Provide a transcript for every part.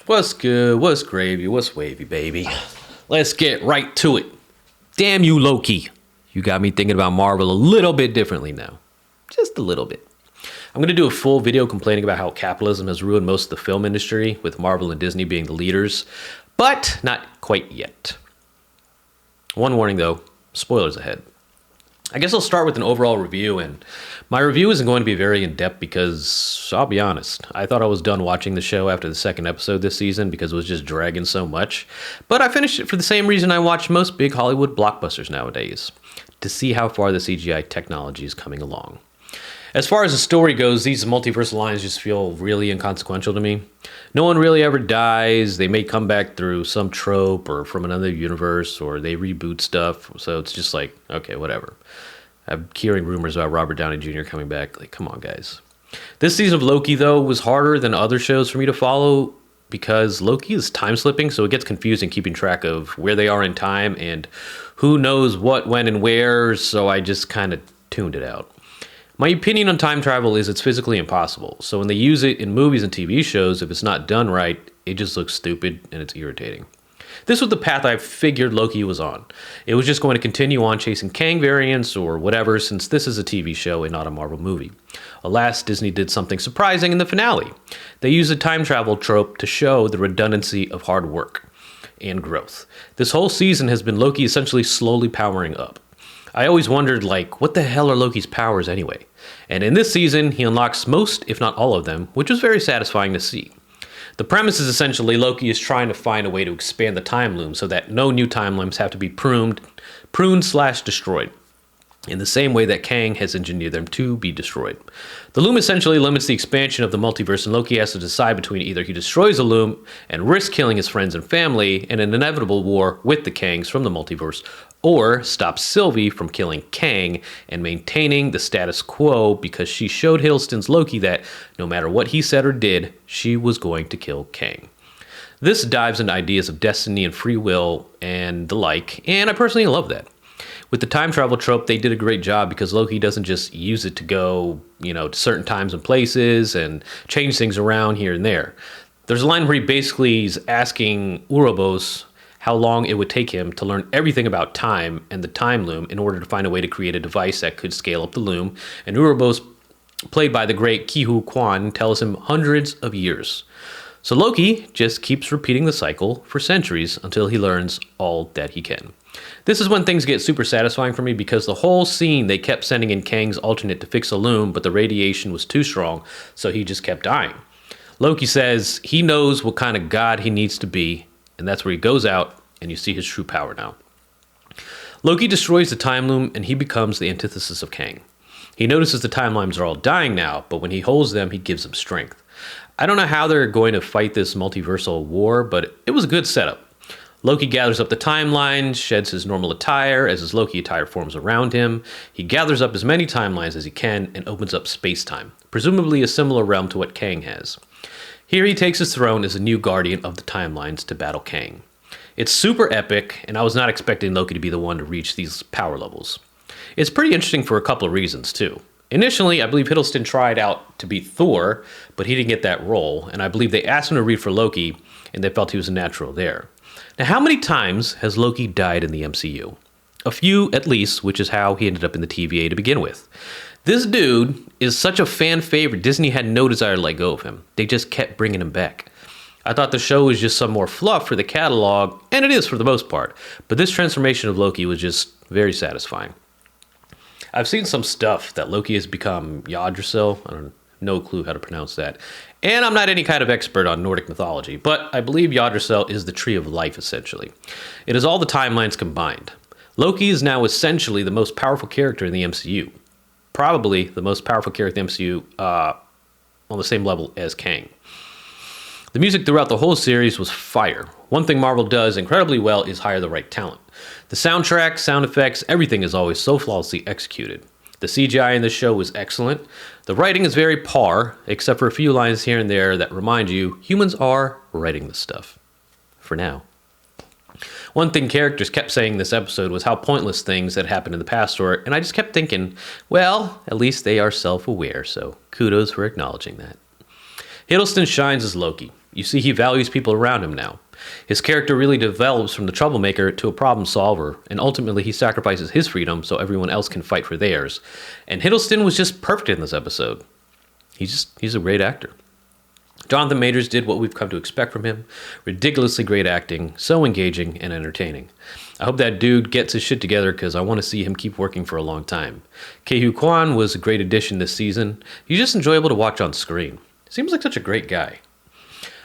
What's good? What's gravy? What's wavy, baby? Let's get right to it. Damn you, Loki. You got me thinking about Marvel a little bit differently now. Just a little bit. I'm going to do a full video complaining about how capitalism has ruined most of the film industry, with Marvel and Disney being the leaders, but not quite yet. One warning though, spoilers ahead. I guess I'll start with an overall review, and my review isn't going to be very in-depth because, I'll be honest, I thought I was done watching the show after the second episode this season because it was just dragging so much. But I finished it for the same reason I watch most big Hollywood blockbusters nowadays, to see how far the CGI technology is coming along. As far as the story goes, these multiverse lines just feel really inconsequential to me. No one really ever dies. They may come back through some trope or from another universe, or they reboot stuff. So it's just like, okay, whatever. I'm hearing rumors about Robert Downey Jr. coming back. Like, come on, guys. This season of Loki, though, was harder than other shows for me to follow because Loki is time slipping, so it gets confusing keeping track of where they are in time and who knows what, when, and where, so I just kind of tuned it out. My opinion on time travel is it's physically impossible, so when they use it in movies and TV shows, if it's not done right, it just looks stupid and it's irritating. This was the path I figured Loki was on. It was just going to continue on chasing Kang variants or whatever, since this is a TV show and not a Marvel movie. Alas, Disney did something surprising in the finale. They used a time travel trope to show the redundancy of hard work and growth. This whole season has been Loki essentially slowly powering up. I always wondered, like, what the hell are Loki's powers anyway? And in this season, he unlocks most, if not all of them, which was very satisfying to see. The premise is essentially Loki is trying to find a way to expand the time loom so that no new timelines have to be pruned/destroyed, in the same way that Kang has engineered them to be destroyed. The loom essentially limits the expansion of the multiverse, and Loki has to decide between either he destroys the loom and risks killing his friends and family in an inevitable war with the Kangs from the multiverse, or stops Sylvie from killing Kang and maintaining the status quo because she showed Hiddleston's Loki that no matter what he said or did, she was going to kill Kang. This dives into ideas of destiny and free will and the like, and I personally love that. With the time travel trope, they did a great job because Loki doesn't just use it to go, to certain times and places and change things around here and there. There's a line where he basically is asking Ouroboros how long it would take him to learn everything about time and the time loom in order to find a way to create a device that could scale up the loom. And Ouroboros, played by the great Ke Huy Quan, tells him hundreds of years. So Loki just keeps repeating the cycle for centuries until he learns all that he can. This is when things get super satisfying for me because the whole scene they kept sending in Kang's alternate to fix a loom, but the radiation was too strong, so he just kept dying. Loki says he knows what kind of god he needs to be, and that's where he goes out and you see his true power now. Loki destroys the time loom and he becomes the antithesis of Kang. He notices the timelines are all dying now, but when he holds them, he gives them strength. I don't know how they're going to fight this multiversal war, but it was a good setup. Loki gathers up the timelines, sheds his normal attire as his Loki attire forms around him. He gathers up as many timelines as he can and opens up space-time, presumably a similar realm to what Kang has. Here he takes his throne as a new guardian of the timelines to battle Kang. It's super epic, and I was not expecting Loki to be the one to reach these power levels. It's pretty interesting for a couple of reasons, too. Initially, I believe Hiddleston tried out to be Thor, but he didn't get that role, and I believe they asked him to read for Loki, and they felt he was a natural there. Now, how many times has Loki died in the MCU? A few, at least, which is how he ended up in the TVA to begin with. This dude is such a fan favorite, Disney had no desire to let go of him. They just kept bringing him back. I thought the show was just some more fluff for the catalog, and it is for the most part, but this transformation of Loki was just very satisfying. I've seen some stuff that Loki has become Yggdrasil. I don't no clue how to pronounce that. And I'm not any kind of expert on Nordic mythology, but I believe Yggdrasil is the tree of life, essentially. It is all the timelines combined. Loki is now essentially the most powerful character in the MCU. Probably the most powerful character in the MCU on the same level as Kang. The music throughout the whole series was fire. One thing Marvel does incredibly well is hire the right talent. The soundtrack, sound effects, everything is always so flawlessly executed. The CGI in this show was excellent. The writing is very par, except for a few lines here and there that remind you humans are writing this stuff. For now. One thing characters kept saying this episode was how pointless things that happened in the past were, and I just kept thinking, well, at least they are self-aware, so kudos for acknowledging that. Hiddleston shines as Loki. You see he values people around him now. His character really develops from the troublemaker to a problem solver, and ultimately he sacrifices his freedom so everyone else can fight for theirs. And Hiddleston was just perfect in this episode. He's a great actor. Jonathan Majors did what we've come to expect from him. Ridiculously great acting, so engaging and entertaining. I hope that dude gets his shit together because I want to see him keep working for a long time. Ke-Huy Quan was a great addition this season. He's just enjoyable to watch on screen. Seems like such a great guy.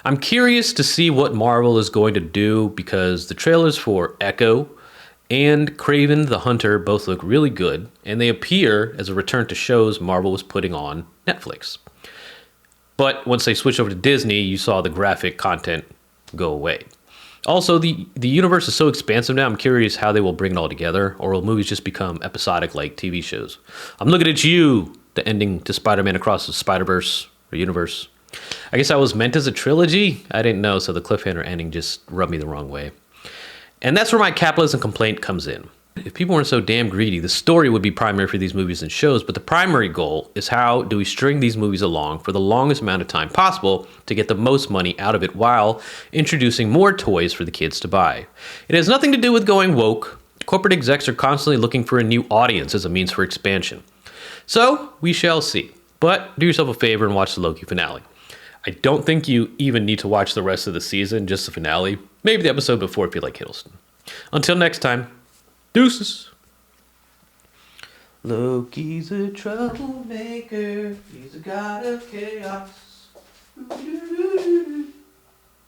I'm curious to see what Marvel is going to do because the trailers for Echo and Kraven the Hunter both look really good, and they appear as a return to shows Marvel was putting on Netflix. But once they switched over to Disney, you saw the graphic content go away. Also, the universe is so expansive now, I'm curious how they will bring it all together, or will movies just become episodic like TV shows? I'm looking at you, the ending to Spider-Man Across the Spider-Verse, or universe. I guess that was meant as a trilogy? I didn't know, so the cliffhanger ending just rubbed me the wrong way. And that's where my capitalism complaint comes in. If people weren't so damn greedy, the story would be primary for these movies and shows, but the primary goal is how do we string these movies along for the longest amount of time possible to get the most money out of it while introducing more toys for the kids to buy. It has nothing to do with going woke. Corporate execs are constantly looking for a new audience as a means for expansion. So, we shall see. But do yourself a favor and watch the Loki finale. I don't think you even need to watch the rest of the season, just the finale. Maybe the episode before if you like Hiddleston. Until next time, deuces. Loki's a troublemaker. He's a god of chaos.